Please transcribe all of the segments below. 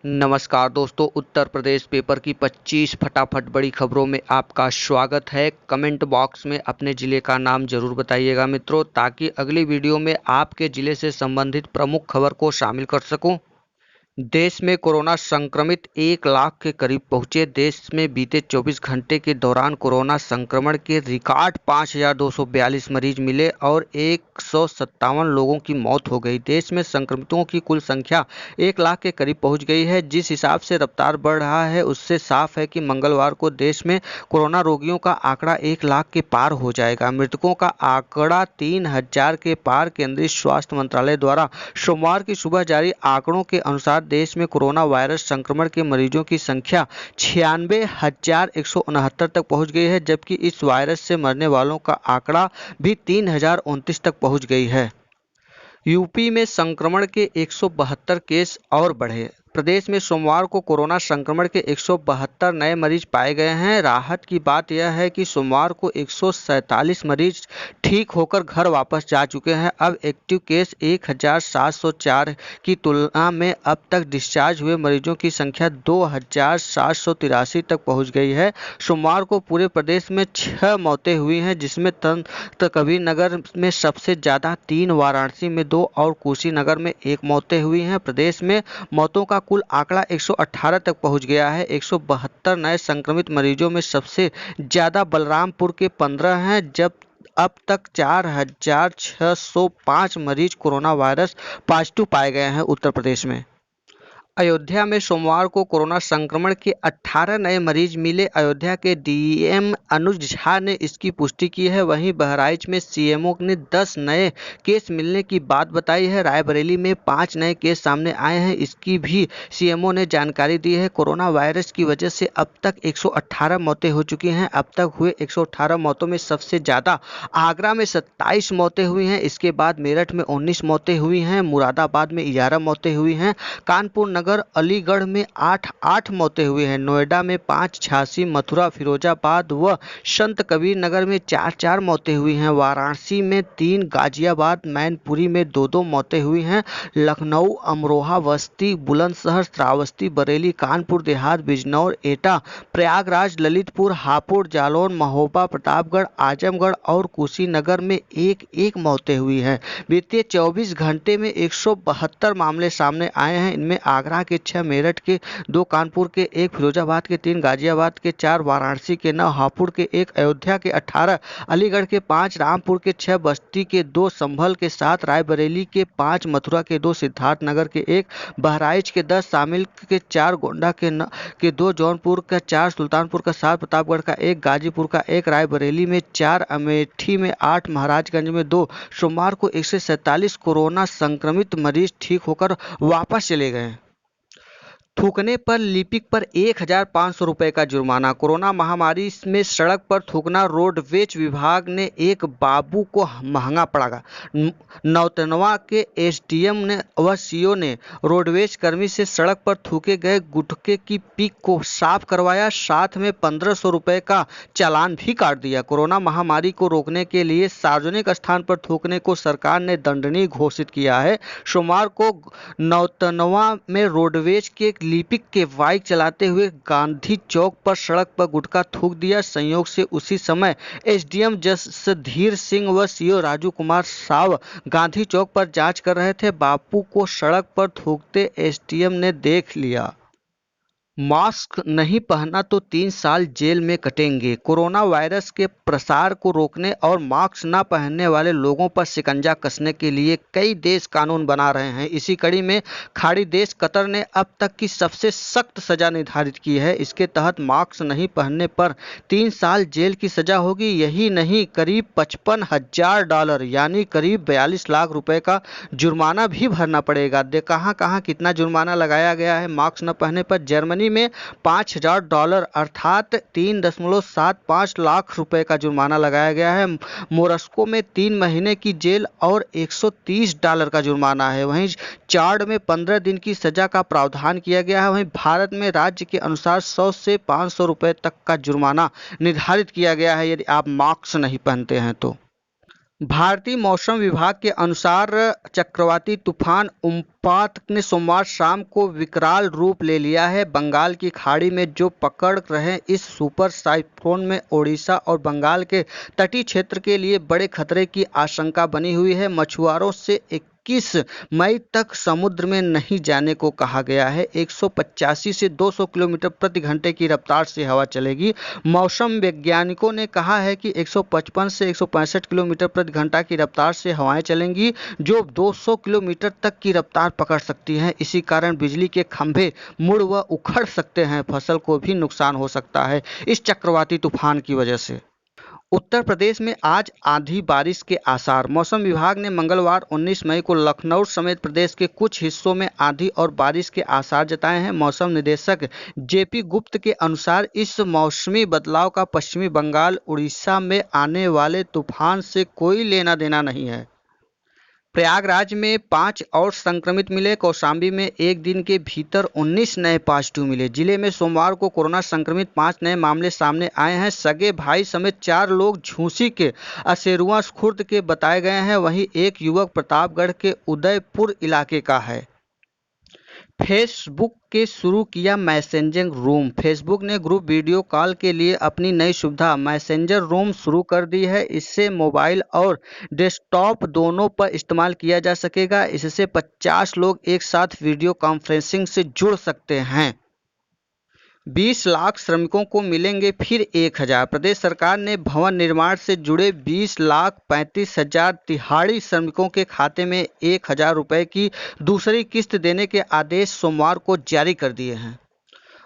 नमस्कार दोस्तों, उत्तर प्रदेश पेपर की 25 फटाफट बड़ी खबरों में आपका स्वागत है। कमेंट बॉक्स में अपने ज़िले का नाम ज़रूर बताइएगा मित्रों, ताकि अगली वीडियो में आपके ज़िले से संबंधित प्रमुख खबर को शामिल कर सकूं। देश में कोरोना संक्रमित 1 लाख के करीब पहुंचे। देश में बीते 24 घंटे के दौरान कोरोना संक्रमण के रिकॉर्ड 5,242 मरीज मिले और 157 लोगों की मौत हो गई। देश में संक्रमितों की कुल संख्या 1 लाख के करीब पहुंच गई है। जिस हिसाब से रफ्तार बढ़ रहा है, उससे साफ है कि मंगलवार को देश में कोरोना रोगियों का आंकड़ा 1 लाख के पार हो जाएगा। मृतकों का आंकड़ा 3,000 के पार। केंद्रीय स्वास्थ्य मंत्रालय द्वारा सोमवार की सुबह जारी आंकड़ों के अनुसार देश में कोरोना वायरस संक्रमण के मरीजों की संख्या 96,169 तक पहुंच गई है, जबकि इस वायरस से मरने वालों का आंकड़ा भी 3,029 तक पहुंच गई है। यूपी में संक्रमण के 172 केस और बढ़े। प्रदेश में सोमवार को कोरोना संक्रमण के 172 नए मरीज पाए गए हैं। राहत की बात यह है कि सोमवार को 147 मरीज ठीक होकर घर वापस जा चुके हैं। अब एक्टिव केस 1,704 की तुलना में अब तक डिस्चार्ज हुए मरीजों की संख्या 2,783 तक पहुंच गई है। सोमवार को पूरे प्रदेश में 6 मौतें हुई हैं, जिसमें संत कबीरनगर में सबसे ज़्यादा 3, वाराणसी में 2 और कुशीनगर में 1 मौतें हुई हैं। प्रदेश में मौतों का कुल आंकड़ा 118 तक पहुंच गया है। 172 नए संक्रमित मरीजों में सबसे ज़्यादा बलरामपुर के 15 हैं, जब अब तक 4,605 मरीज कोरोना वायरस पॉजिटिव पाए गए हैं। उत्तर प्रदेश में अयोध्या में सोमवार को कोरोना संक्रमण के 18 नए मरीज मिले। अयोध्या के डीएम अनुज झा ने इसकी पुष्टि की है। वहीं बहराइच में सीएमओ ने 10 नए केस मिलने की बात बताई है। रायबरेली में 5 नए केस सामने आए हैं, इसकी भी सीएमओ ने जानकारी दी है। कोरोना वायरस की वजह से अब तक 118 मौतें हो चुकी हैं। अब तक हुए 118 मौतों में सबसे ज़्यादा आगरा में 27 मौतें हुई हैं। इसके बाद मेरठ में 19 मौतें हुई हैं। मुरादाबाद में 11 मौतें हुई हैं। कानपुर नगर अलीगढ़ में 8 मौतें हुई हैं। नोएडा में 5, झांसी, मथुरा, फिरोजाबाद व संत कबीर नगर में 4 मौतें हुई हैं। वाराणसी में 3, गाजियाबाद, मैनपुरी में 2 मौतें हुई हैं। लखनऊ, अमरोहा, बस्ती, बुलंदशहर, श्रावस्ती, बरेली, कानपुर देहात, बिजनौर, एटा, प्रयागराज, ललितपुर, हापुड़, जालौन, महोबा, प्रतापगढ़, आजमगढ़ और कुशीनगर में 1 मौतें हुई हैं। बीते 24 घंटे में 172 मामले सामने आए हैं। इनमें आगरा के 6, मेरठ के 2, कानपुर के 1, फिरोजाबाद के 3, गाजियाबाद के 4, वाराणसी के 9, हापुड़ के 1, अयोध्या के 18, अलीगढ़ के 5, रामपुर के 6, बस्ती के 2, संभल के 7, रायबरेली के 5, मथुरा के 2, सिद्धार्थनगर के 1, बहराइच के 10, शामिल के 4, गोंडा के 2, जौनपुर का 4, सुल्तानपुर का 7, प्रतापगढ़ का 1, गाजीपुर का 1, रायबरेली में 4, अमेठी में 8, महाराजगंज में 2। सोमवार को 147 कोरोना संक्रमित मरीज ठीक होकर वापस चले गए। थूकने पर लिपिक पर 1,500 रुपये का जुर्माना। कोरोना महामारी में सड़क पर थूकना रोडवेज विभाग ने एक बाबू को महंगा पड़ा। नौतनवा के एसडीएम ने व सीओ ने रोडवेज कर्मी से सड़क पर थूके गए गुटखे की पीक को साफ करवाया, साथ में 1,500 रुपये का चालान भी काट दिया। कोरोना महामारी को रोकने के लिए सार्वजनिक स्थान पर थूकने को सरकार ने दंडनीय घोषित किया है। सोमवार को नौतनवा में रोडवेज के लिपिक के बाइक चलाते हुए गांधी चौक पर सड़क पर गुटखा थूक दिया। संयोग से उसी समय एसडीएम जसधीर सिंह व सीओ राजू कुमार साव गांधी चौक पर जांच कर रहे थे। बापू को सड़क पर थूकते एसडीएम ने देख लिया। मास्क नहीं पहना तो 3 साल जेल में कटेंगे। कोरोना वायरस के प्रसार को रोकने और मास्क न पहनने वाले लोगों पर शिकंजा कसने के लिए कई देश कानून बना रहे हैं। इसी कड़ी में खाड़ी देश कतर ने अब तक की सबसे सख्त सजा निर्धारित की है। इसके तहत मास्क नहीं पहनने पर 3 साल जेल की सजा होगी। यही नहीं, करीब $55,000 यानी करीब 42 लाख रुपए का जुर्माना भी भरना पड़ेगा। कहाँ कितना जुर्माना लगाया गया है मास्क न पहनने पर। जर्मनी में $5,000 अर्थात 3.75 लाख रुपए का जुर्माना लगाया गया है। मोरस्को में 3 महीने की जेल और $130 का जुर्माना है। वहीं चाड में 15 दिन की सजा का प्रावधान किया गया है। वहीं भारत में राज्य के अनुसार 100 से 500 रुपए तक का जुर्माना निर्धारित किया गया है यदि आप मास्क नहीं पहनते हैं तो। भारतीय मौसम विभाग के अनुसार चक्रवाती तूफान उम्पात ने सोमवार शाम को विकराल रूप ले लिया है। बंगाल की खाड़ी में जो पकड़ रहे इस सुपर साइक्लोन में ओडिशा और बंगाल के तटीय क्षेत्र के लिए बड़े खतरे की आशंका बनी हुई है। मछुआरों से 21 मई तक समुद्र में नहीं जाने को कहा गया है। 185 से 200 किलोमीटर प्रति घंटे की रफ्तार से हवा चलेगी। मौसम वैज्ञानिकों ने कहा है कि 155 से 165 किलोमीटर प्रति घंटा की रफ्तार से हवाएं चलेंगी, जो 200 किलोमीटर तक की रफ्तार पकड़ सकती हैं। इसी कारण बिजली के खंभे मुड़ व उखड़ सकते हैं। फसल को भी नुकसान हो सकता है इस चक्रवाती तूफान की वजह से। उत्तर प्रदेश में आज आंधी बारिश के आसार। मौसम विभाग ने मंगलवार 19 मई को लखनऊ समेत प्रदेश के कुछ हिस्सों में आंधी और बारिश के आसार जताए हैं। मौसम निदेशक जेपी गुप्त के अनुसार इस मौसमी बदलाव का पश्चिमी बंगाल उड़ीसा में आने वाले तूफान से कोई लेना देना नहीं है। प्रयागराज में 5 और संक्रमित मिले। कौशाम्बी में एक दिन के भीतर 19 नए पॉजिटिव मिले। जिले में सोमवार को कोरोना संक्रमित 5 नए मामले सामने आए हैं। सगे भाई समेत 4 लोग झूंसी के असेरुआ खुर्द के बताए गए हैं। वहीं एक युवक प्रतापगढ़ के उदयपुर इलाके का है। फेसबुक के शुरू किया मैसेंजर रूम। फेसबुक ने ग्रुप वीडियो कॉल के लिए अपनी नई सुविधा मैसेंजर रूम शुरू कर दी है। इससे मोबाइल और डेस्कटॉप दोनों पर इस्तेमाल किया जा सकेगा। इससे 50 लोग एक साथ वीडियो कॉन्फ्रेंसिंग से जुड़ सकते हैं। 20 लाख श्रमिकों को मिलेंगे फिर 1000। प्रदेश सरकार ने भवन निर्माण से जुड़े 20,35,000 तिहाड़ी श्रमिकों के खाते में 1000 रुपये की दूसरी किस्त देने के आदेश सोमवार को जारी कर दिए हैं।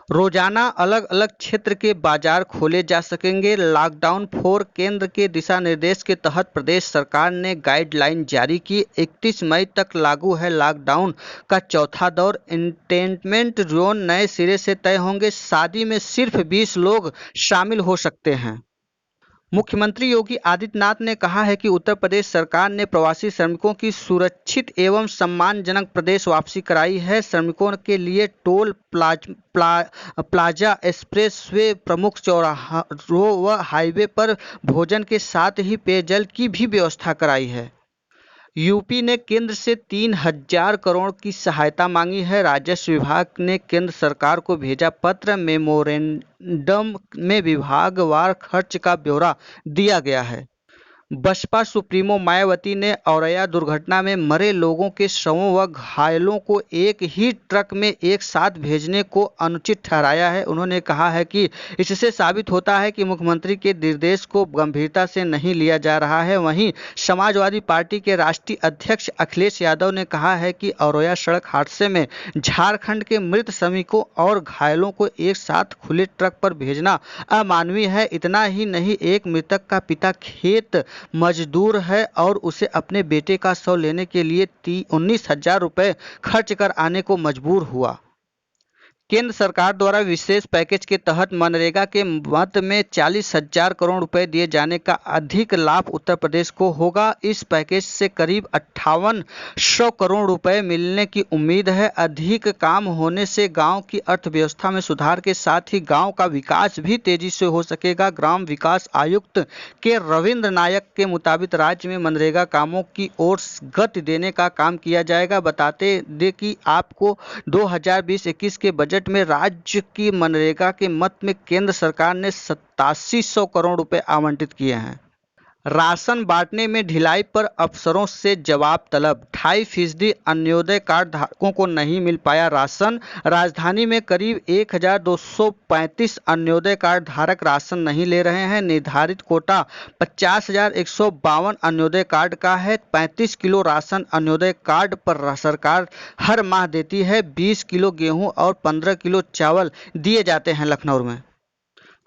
रोजाना अलग अलग क्षेत्र के बाजार खोले जा सकेंगे। लॉकडाउन 4 केंद्र के दिशा निर्देश के तहत प्रदेश सरकार ने गाइडलाइन जारी की। 31 मई तक लागू है लॉकडाउन का चौथा दौर। एंटरटेनमेंट जोन नए सिरे से तय होंगे। शादी में सिर्फ 20 लोग शामिल हो सकते हैं। मुख्यमंत्री योगी आदित्यनाथ ने कहा है कि उत्तर प्रदेश सरकार ने प्रवासी श्रमिकों की सुरक्षित एवं सम्मानजनक प्रदेश वापसी कराई है। श्रमिकों के लिए टोल प्लाजा, एक्सप्रेसवे, प्रमुख चौराहों व हाईवे पर भोजन के साथ ही पेयजल की भी व्यवस्था कराई है। यूपी ने केंद्र से 3000 करोड़ की सहायता मांगी है। राजस्व विभाग ने केंद्र सरकार को भेजा पत्र। मेमोरेंडम में विभागवार खर्च का ब्यौरा दिया गया है। बसपा सुप्रीमो मायावती ने औरैया दुर्घटना में मरे लोगों के शवों व घायलों को एक ही ट्रक में एक साथ भेजने को अनुचित ठहराया है। उन्होंने कहा है कि इससे साबित होता है कि मुख्यमंत्री के निर्देश को गंभीरता से नहीं लिया जा रहा है। वहीं समाजवादी पार्टी के राष्ट्रीय अध्यक्ष अखिलेश यादव ने कहा है कि औरैया सड़क हादसे में झारखंड के मृत श्रमिकों और घायलों को एक साथ खुले ट्रक पर भेजना अमानवीय है। इतना ही नहीं, एक मृतक का पिता खेत मजदूर है और उसे अपने बेटे का शव लेने के लिए 19,000 रुपये खर्च कर आने को मजबूर हुआ। केंद्र सरकार द्वारा विशेष पैकेज के तहत मनरेगा के मद में 40,000 करोड़ रुपए दिए जाने का अधिक लाभ उत्तर प्रदेश को होगा। इस पैकेज से करीब 5800 करोड़ रुपए मिलने की उम्मीद है। अधिक काम होने से गांव की अर्थव्यवस्था में सुधार के साथ ही गांव का विकास भी तेजी से हो सकेगा। ग्राम विकास आयुक्त के रविंद्र नायक के मुताबिक राज्य में मनरेगा कामों की ओर गति देने का काम किया जाएगा। बताते दें कि आपको 2020-21 के बजट में राज्य की मनरेगा के मद में केंद्र सरकार ने 8700 करोड़ रुपए आवंटित किए हैं। राशन बांटने में ढिलाई पर अफसरों से जवाब तलब। 2.5% अन्योदय कार्ड धारकों को नहीं मिल पाया राशन। राजधानी में करीब 1235 अन्योदय कार्ड धारक राशन नहीं ले रहे हैं। निर्धारित कोटा 50,152 अन्योदय कार्ड का है। 35 किलो राशन अन्योदय कार्ड पर सरकार हर माह देती है। 20 किलो गेहूं और 15 किलो चावल दिए जाते हैं। लखनऊ में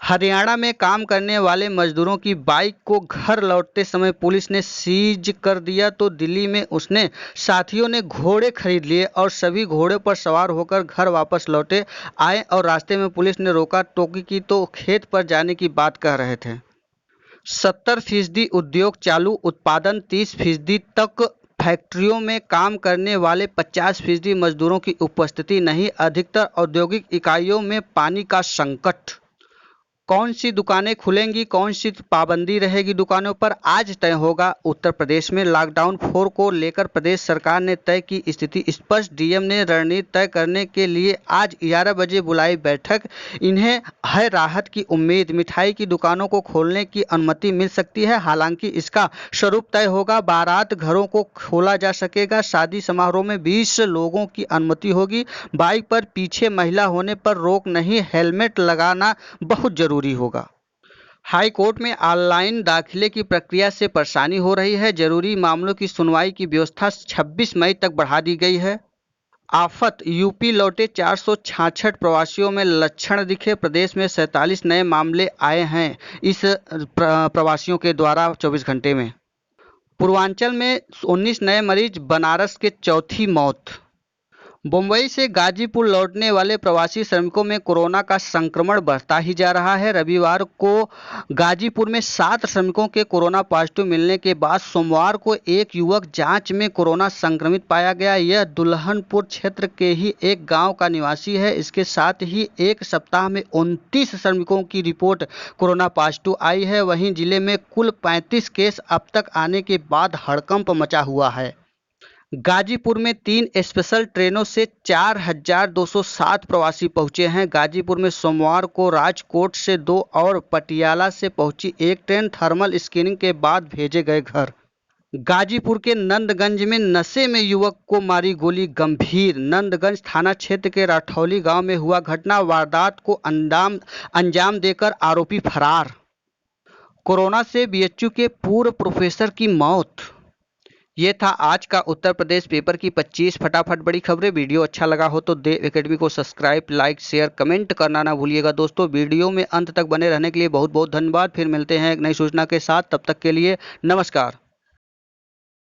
हरियाणा में काम करने वाले मजदूरों की बाइक को घर लौटते समय पुलिस ने सीज कर दिया तो दिल्ली में उसने साथियों ने घोड़े खरीद लिए और सभी घोड़े पर सवार होकर घर वापस लौटे आए और रास्ते में पुलिस ने रोका टोकी की तो खेत पर जाने की बात कह रहे थे। 70% उद्योग चालू, उत्पादन 30% तक। फैक्ट्रियों में काम करने वाले 50% मजदूरों की उपस्थिति नहीं। अधिकतर औद्योगिक इकाइयों में पानी का संकट। कौन सी दुकानें खुलेंगी, कौन सी पाबंदी रहेगी दुकानों पर, आज तय होगा। उत्तर प्रदेश में लॉकडाउन 4 को लेकर प्रदेश सरकार ने तय की स्थिति स्पष्ट। डीएम ने रणनीति तय करने के लिए आज 11 बजे बुलाई बैठक। इन्हें है राहत की उम्मीद। मिठाई की दुकानों को खोलने की अनुमति मिल सकती है, हालांकि इसका स्वरूप तय होगा। बारात घरों को खोला जा सकेगा। शादी समारोह में 20 लोगों की अनुमति होगी। बाइक पर पीछे महिला होने पर रोक नहीं। हेलमेट लगाना बहुत जरूरी होगा। हाई कोर्ट में ऑनलाइन दाखिले की प्रक्रिया से परेशानी हो रही है। जरूरी मामलों की सुनवाई की व्यवस्था 26 मई तक बढ़ा दी गई है। आफत, यूपी लौटे 466 प्रवासियों में लक्षण दिखे। प्रदेश में 47 नए मामले आए हैं इस प्रवासियों के द्वारा 24 घंटे में। पूर्वांचल में 19 नए मरीज, बनारस के चौथी मौत। मुंबई से गाजीपुर लौटने वाले प्रवासी श्रमिकों में कोरोना का संक्रमण बढ़ता ही जा रहा है। रविवार को गाजीपुर में 7 श्रमिकों के कोरोना पॉजिटिव मिलने के बाद सोमवार को एक युवक जांच में कोरोना संक्रमित पाया गया। यह दुल्हनपुर क्षेत्र के ही एक गांव का निवासी है। इसके साथ ही एक सप्ताह में 29 श्रमिकों की रिपोर्ट कोरोना पॉजिटिव आई है। वहीं जिले में कुल 35 केस अब तक आने के बाद हड़कंप मचा हुआ है। गाजीपुर में 3 स्पेशल ट्रेनों से 4,207 प्रवासी पहुंचे हैं। गाजीपुर में सोमवार को राजकोट से 2 और पटियाला से पहुंची एक ट्रेन थर्मल स्क्रीनिंग के बाद भेजे गए घर। गाजीपुर के नंदगंज में नशे में युवक को मारी गोली, गंभीर। नंदगंज थाना क्षेत्र के राठौली गांव में हुआ घटना। वारदात को अंजाम देकर आरोपी फरार। कोरोना से बीएचयू के पूर्व प्रोफेसर की मौत। ये था आज का उत्तर प्रदेश पेपर की 25 फटाफट बड़ी खबरें। वीडियो अच्छा लगा हो तो देव एकेडमी को सब्सक्राइब, लाइक, शेयर, कमेंट करना ना भूलिएगा दोस्तों। वीडियो में अंत तक बने रहने के लिए बहुत बहुत धन्यवाद। फिर मिलते हैं एक नई सूचना के साथ। तब तक के लिए नमस्कार।